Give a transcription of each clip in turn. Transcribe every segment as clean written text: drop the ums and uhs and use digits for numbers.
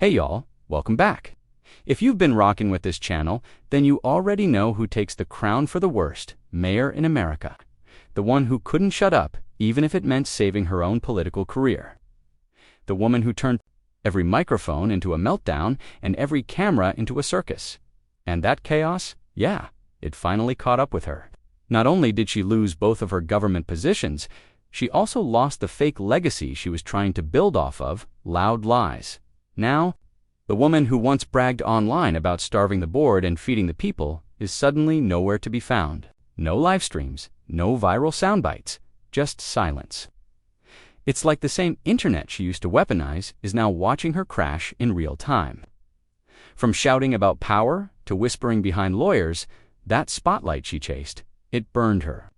Hey y'all, welcome back. If you've been rocking with this channel, then you already know who takes the crown for the worst mayor in America. The one who couldn't shut up, even if it meant saving her own political career. The woman who turned every microphone into a meltdown and every camera into a circus. And that chaos, yeah, it finally caught up with her. Not only did she lose both of her government positions, she also lost the fake legacy she was trying to build off of, loud lies. Now, the woman who once bragged online about starving the board and feeding the people is suddenly nowhere to be found. No live streams, no viral sound bites, just silence. It's like the same internet she used to weaponize is now watching her crash in real time. From shouting about power to whispering behind lawyers, that spotlight she chased, it burned her.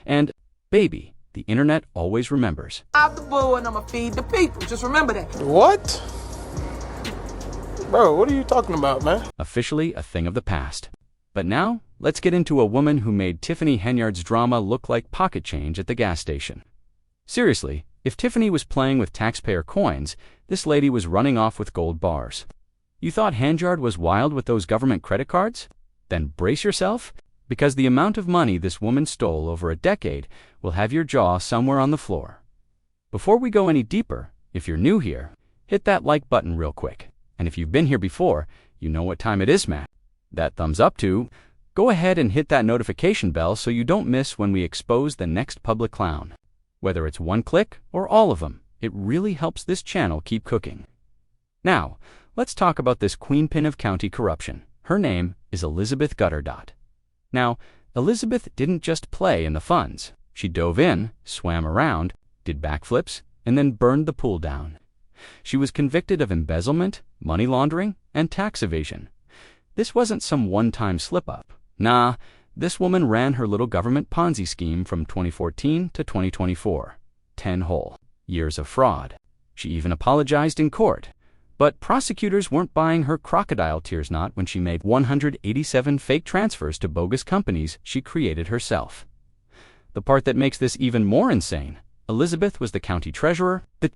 And, baby, the internet always remembers. I'm the bull and I'ma feed the people. Just remember that. What? Bro, what are you talking about, man? Officially a thing of the past. But now, let's get into a woman who made Tiffany Henyard's drama look like pocket change at the gas station. Seriously, if Tiffany was playing with taxpayer coins, this lady was running off with gold bars. You thought Henyard was wild with those government credit cards? Then brace yourself, because the amount of money this woman stole over a decade will have your jaw somewhere on the floor. Before we go any deeper, if you're new here, hit that like button real quick. And if you've been here before, you know what time it is, Matt. That thumbs up too. Go ahead and hit that notification bell so you don't miss when we expose the next public clown. Whether it's one click or all of them, it really helps this channel keep cooking. Now, let's talk about this queenpin of county corruption. Her name is Elizabeth Gutterdot. Now, Elizabeth didn't just play in the funds. She dove in, swam around, did backflips, and then burned the pool down. She was convicted of embezzlement, money laundering, and tax evasion. This wasn't some one-time slip-up. Nah, this woman ran her little government Ponzi scheme from 2014 to 2024. 10 whole years of fraud. She even apologized in court. But prosecutors weren't buying her crocodile tears knot when she made 187 fake transfers to bogus companies she created herself. The part that makes this even more insane, Elizabeth was the county treasurer, the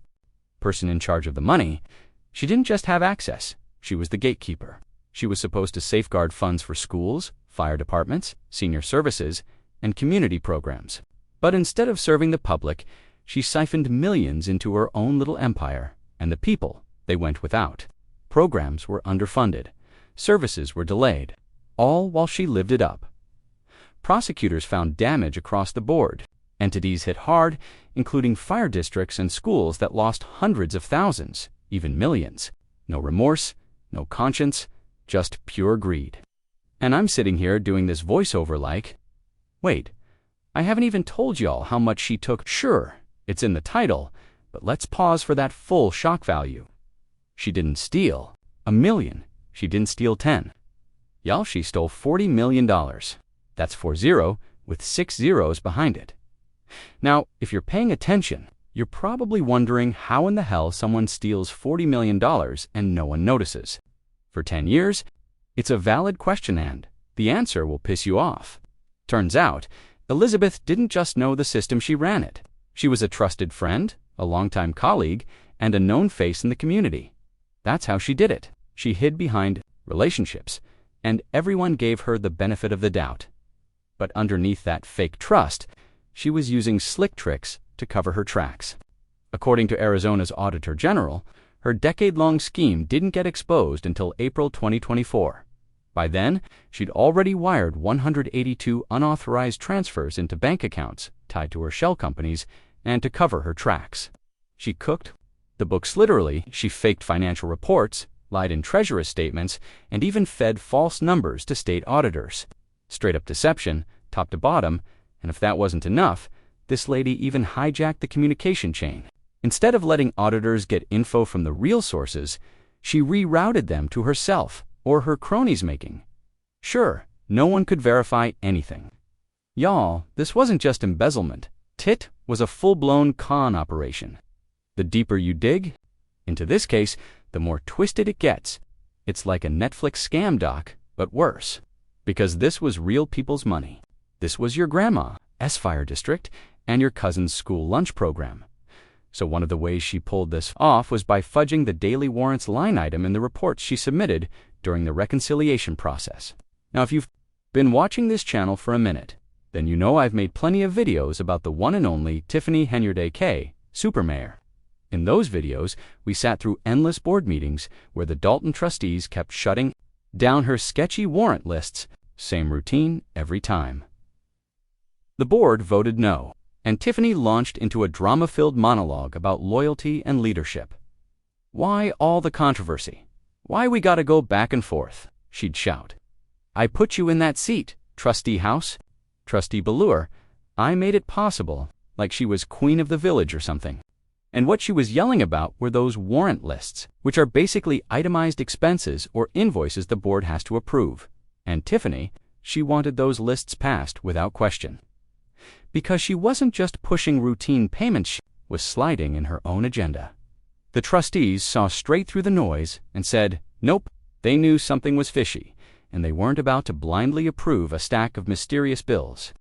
person in charge of the money. She didn't just have access, she was the gatekeeper. She was supposed to safeguard funds for schools, fire departments, senior services, and community programs. But instead of serving the public, she siphoned millions into her own little empire, and the people, they went without. Programs were underfunded. Services were delayed. All while she lived it up. Prosecutors found damage across the board. Entities hit hard, including fire districts and schools that lost hundreds of thousands, even millions. No remorse, no conscience, just pure greed. And I'm sitting here doing this voiceover like, wait, I haven't even told y'all how much she took. Sure, it's in the title, but let's pause for that full shock value. She didn't steal $1 million. She didn't steal 10. Y'all, she stole $40 million. That's 40 with 6 zeros behind it. Now, if you're paying attention, you're probably wondering how in the hell someone steals $40 million and no one notices. For 10 years, it's a valid question and the answer will piss you off. Turns out, Elizabeth didn't just know the system she ran it. She was a trusted friend, a longtime colleague, and a known face in the community. That's how she did it. She hid behind relationships, and everyone gave her the benefit of the doubt. But underneath that fake trust, she was using slick tricks to cover her tracks. According to Arizona's Auditor General, her decade-long scheme didn't get exposed until April 2024. By then, she'd already wired 182 unauthorized transfers into bank accounts tied to her shell companies and to cover her tracks. She cooked the books literally. She faked financial reports, lied in treasurer statements, and even fed false numbers to state auditors. Straight-up deception, top to bottom. And if that wasn't enough, this lady even hijacked the communication chain. Instead of letting auditors get info from the real sources, she rerouted them to herself or her cronies making. Sure, no one could verify anything. Y'all, this wasn't just embezzlement. It was a full-blown con operation. The deeper you dig into this case, the more twisted it gets. It's like a Netflix scam doc, but worse. Because this was real people's money. This was your grandma's fire district and your cousin's school lunch program. So one of the ways she pulled this off was by fudging the daily warrants line item in the reports she submitted during the reconciliation process. Now, if you've been watching this channel for a minute, then you know I've made plenty of videos about the one and only Tiffany Henyard AK, Supermayor. In those videos, we sat through endless board meetings where the Dalton trustees kept shutting down her sketchy warrant lists, same routine every time. The board voted no, and Tiffany launched into a drama-filled monologue about loyalty and leadership. "Why all the controversy? Why we gotta go back and forth?" she'd shout. "I put you in that seat, Trustee House, Trustee Ballure. I made it possible," like she was queen of the village or something. And what she was yelling about were those warrant lists, which are basically itemized expenses or invoices the board has to approve. And Tiffany, she wanted those lists passed without question. Because she wasn't just pushing routine payments, she was sliding in her own agenda. The trustees saw straight through the noise and said, nope, they knew something was fishy, and they weren't about to blindly approve a stack of mysterious bills.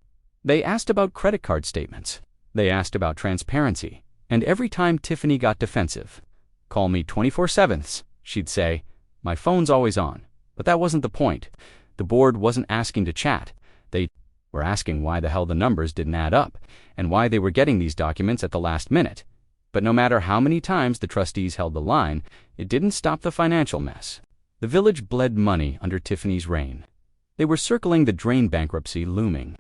They asked about credit card statements. They asked about transparency. And every time Tiffany got defensive, "Call me 24/7, she'd say, "My phone's always on." But that wasn't the point. The board wasn't asking to chat. They were asking why the hell the numbers didn't add up, and why they were getting these documents at the last minute. But no matter how many times the trustees held the line, it didn't stop the financial mess. The village bled money under Tiffany's reign. They were circling the drain bankruptcy looming.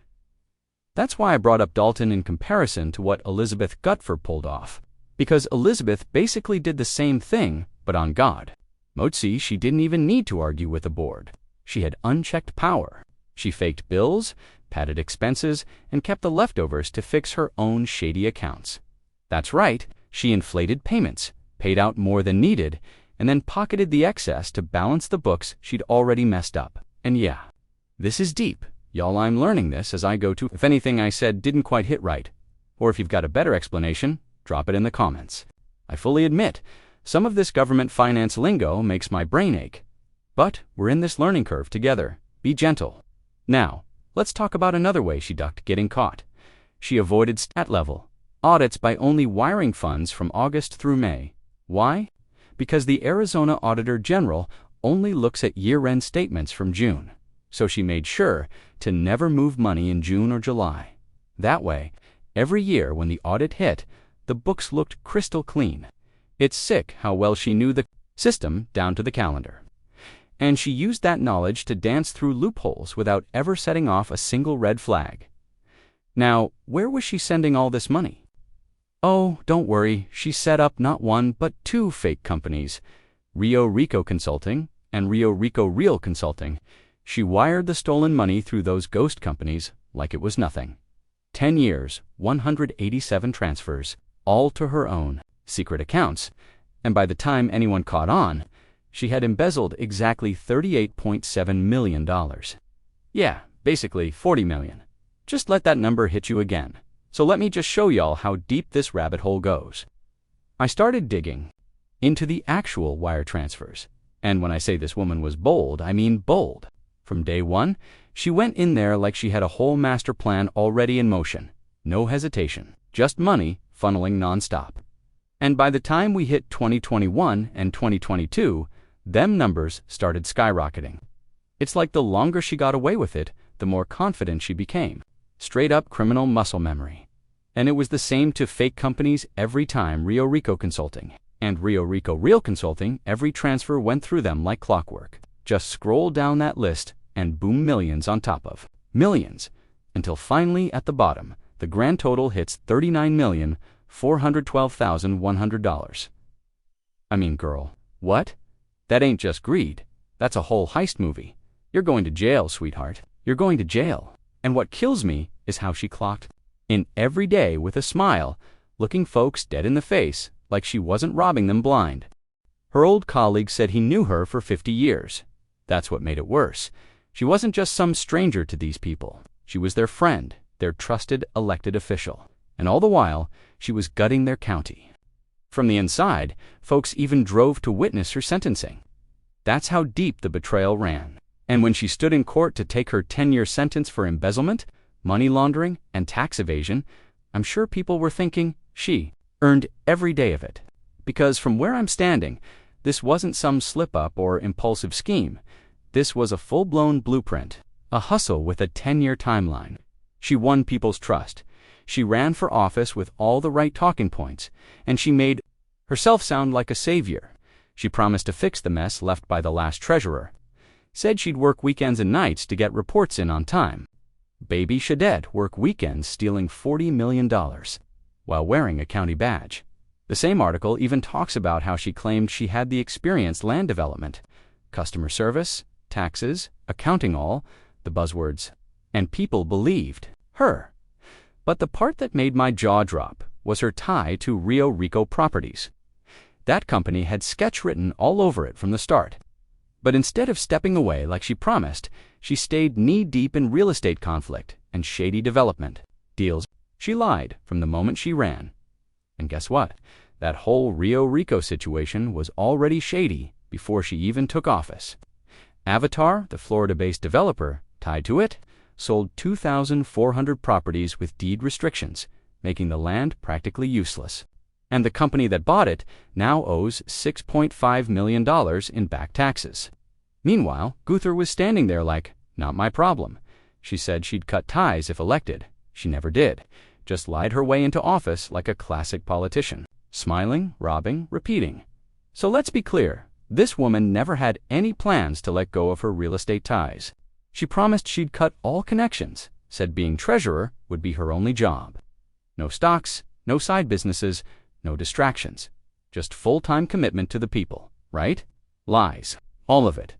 That's why I brought up Dalton in comparison to what Elizabeth Gutford pulled off. Because Elizabeth basically did the same thing, but on God. Motzi, she didn't even need to argue with the board. She had unchecked power. She faked bills, padded expenses, and kept the leftovers to fix her own shady accounts. That's right, she inflated payments, paid out more than needed, and then pocketed the excess to balance the books she'd already messed up. And yeah, this is deep. Y'all, I'm learning this as I go too. If anything I said didn't quite hit right, or if you've got a better explanation, drop it in the comments. I fully admit, some of this government finance lingo makes my brain ache. But we're in this learning curve together. Be gentle. Now, let's talk about another way she ducked getting caught. She avoided stat-level audits by only wiring funds from August through May. Why? Because the Arizona Auditor General only looks at year-end statements from June. So she made sure to never move money in June or July. That way, every year when the audit hit, the books looked crystal clean. It's sick how well she knew the system down to the calendar. And she used that knowledge to dance through loopholes without ever setting off a single red flag. Now, where was she sending all this money? Oh, don't worry, she set up not one but two fake companies, Rio Rico Consulting and Rio Rico Real Consulting. She wired the stolen money through those ghost companies like it was nothing. 10 years, 187 transfers, all to her own secret accounts, and by the time anyone caught on, she had embezzled exactly $38.7 million. Yeah, basically $40 million. Just let that number hit you again. So let me just show y'all how deep this rabbit hole goes. I started digging into the actual wire transfers, and when I say this woman was bold, I mean bold. From day one, she went in there like she had a whole master plan already in motion. No hesitation, just money funneling nonstop. And by the time we hit 2021 and 2022, them numbers started skyrocketing. It's like the longer she got away with it, the more confident she became. Straight up criminal muscle memory. And it was the same to fake companies every time. Rio Rico Consulting and Rio Rico Real Consulting, every transfer went through them like clockwork. Just scroll down that list and boom, millions on top of millions, until finally at the bottom, the grand total hits $39,412,100. I mean, girl, what? That ain't just greed. That's a whole heist movie. You're going to jail, sweetheart. You're going to jail. And what kills me is how she clocked in every day with a smile, looking folks dead in the face like she wasn't robbing them blind. Her old colleague said he knew her for 50 years. That's what made it worse. She wasn't just some stranger to these people. She was their friend, their trusted elected official. And all the while, she was gutting their county. From the inside, folks even drove to witness her sentencing. That's how deep the betrayal ran. And when she stood in court to take her 10-year sentence for embezzlement, money laundering, and tax evasion, I'm sure people were thinking, she Earned every day of it. Because from where I'm standing, this wasn't some slip-up or impulsive scheme. This was a full-blown blueprint, a hustle with a 10-year timeline. She won people's trust. She ran for office with all the right talking points, and she made herself sound like a savior. She promised to fix the mess left by the last treasurer. Said she'd work weekends and nights to get reports in on time. Baby Shaded work weekends stealing $40 million while wearing a county badge. The same article even talks about how she claimed she had the experience land development, customer service, taxes, accounting, all the buzzwords, and people believed her. But the part that made my jaw drop was her tie to Rio Rico Properties. That company had sketch written all over it from the start. But instead of stepping away like she promised, she stayed knee-deep in real estate conflict and shady development deals. She lied from the moment she ran. And guess what? That whole Rio Rico situation was already shady before she even took office. Avatar, the Florida-based developer, tied to it, sold 2,400 properties with deed restrictions, making the land practically useless. And the company that bought it now owes $6.5 million in back taxes. Meanwhile, Guther was standing there like, not my problem. She said she'd cut ties if elected. She never did. Just lied her way into office like a classic politician. Smiling, robbing, repeating. So let's be clear. This woman never had any plans to let go of her real estate ties. She promised she'd cut all connections, said being treasurer would be her only job. No stocks, no side businesses, no distractions. Just full-time commitment to the people, right? Lies. All of it.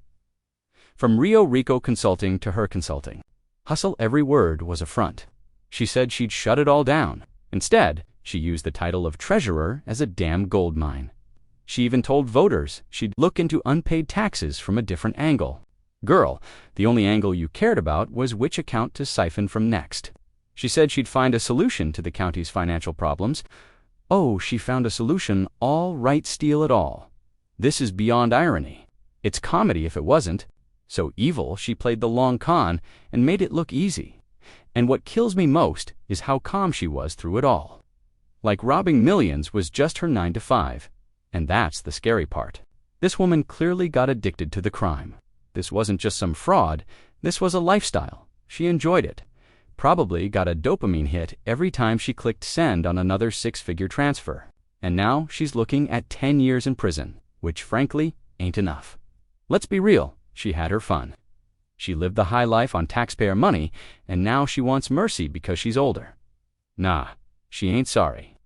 From Rio Rico Consulting to her consulting. Hustle, every word was a front. She said she'd shut it all down. Instead, she used the title of treasurer as a damn gold mine. She even told voters she'd look into unpaid taxes from a different angle. Girl, the only angle you cared about was which account to siphon from next. She said she'd find a solution to the county's financial problems. Oh, she found a solution, all right, steal it all. This is beyond irony. It's comedy if it wasn't. So evil, she played the long con and made it look easy. And what kills me most is how calm she was through it all. Like robbing millions was just her 9 to 5. And that's the scary part. This woman clearly got addicted to the crime. This wasn't just some fraud. This was a lifestyle. She enjoyed it. Probably got a dopamine hit every time she clicked send on another 6-figure transfer. And now she's looking at 10 years in prison, which frankly ain't enough. Let's be real, she had her fun. She lived the high life on taxpayer money, and now she wants mercy because she's older. Nah, she ain't sorry.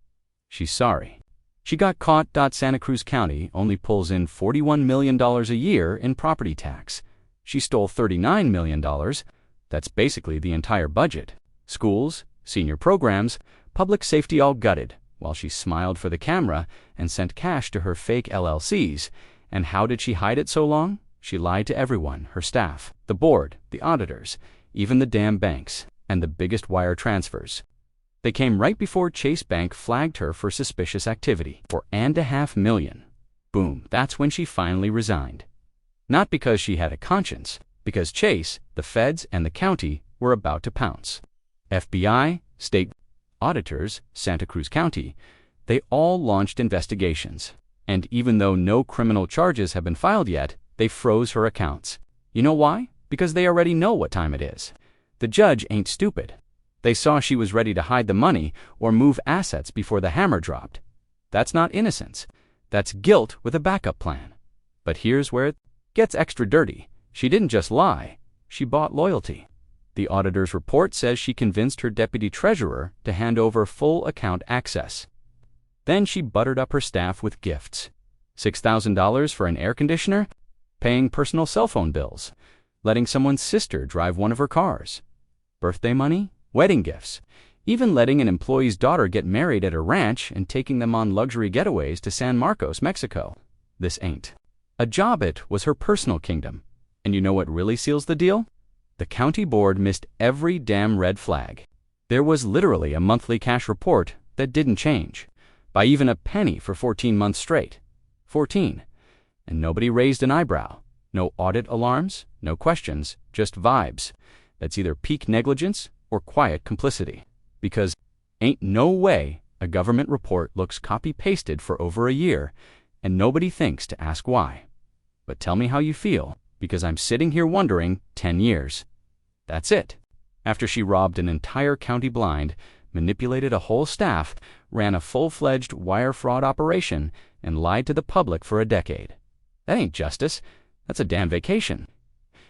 She's sorry. She got caught. Santa Cruz County only pulls in $41 million a year in property tax. She stole $39 million. That's basically the entire budget. Schools, senior programs, public safety all gutted, while she smiled for the camera and sent cash to her fake LLCs. And how did she hide it so long? She lied to everyone, her staff, the board, the auditors, even the damn banks, and the biggest wire transfers. They came right before Chase Bank flagged her for suspicious activity for $1.5 million. Boom, that's when she finally resigned. Not because she had a conscience, because Chase, the feds, and the county were about to pounce. FBI, state auditors, Santa Cruz County, they all launched investigations. And even though no criminal charges have been filed yet, they froze her accounts. You know why? Because they already know what time it is. The judge ain't stupid. They saw she was ready to hide the money or move assets before the hammer dropped. That's not innocence. That's guilt with a backup plan. But here's where it gets extra dirty. She didn't just lie. She bought loyalty. The auditor's report says she convinced her deputy treasurer to hand over full account access. Then she buttered up her staff with gifts. $6,000 for an air conditioner, paying personal cell phone bills, letting someone's sister drive one of her cars, birthday money, wedding gifts, even letting an employee's daughter get married at a ranch and taking them on luxury getaways to San Marcos, Mexico. This ain't. A job. It was her personal kingdom. And you know what really seals the deal? The county board missed every damn red flag. There was literally a monthly cash report that didn't change, by even a penny for 14 months straight. 14. And nobody raised an eyebrow. No audit alarms, no questions, just vibes. That's either peak negligence or quiet complicity. Because ain't no way A government report looks copy-pasted for over a year, and nobody thinks to ask why. But tell me how you feel, because I'm sitting here wondering 10 years. That's it. After she robbed an entire county blind, manipulated a whole staff, ran a full-fledged wire fraud operation, and lied to the public for a decade. That ain't justice. That's a damn vacation.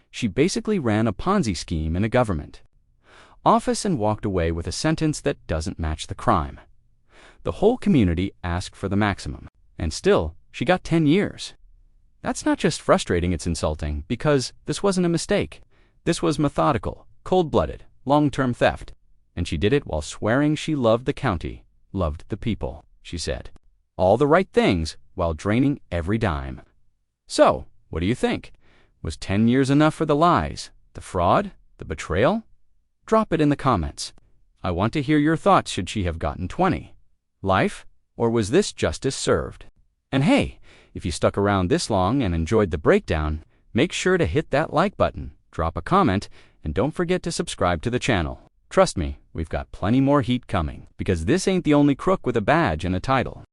She basically ran a Ponzi scheme in a government office and walked away with a sentence that doesn't match the crime. The whole community asked for the maximum, and still, she got 10 years. That's not just frustrating, it's insulting, because this wasn't a mistake. This was methodical, cold-blooded, long-term theft. And she did it while swearing she loved the county, loved the people, she said. All the right things while draining every dime. So, what do you think? Was 10 years enough for the lies, the fraud, the betrayal? Drop it in the comments. I want to hear your thoughts. Should she have gotten 20? Life? Or was this justice served? And hey, if you stuck around this long and enjoyed the breakdown, make sure to hit that like button, drop a comment, and don't forget to subscribe to the channel. Trust me, we've got plenty more heat coming, because this ain't the only crook with a badge and a title.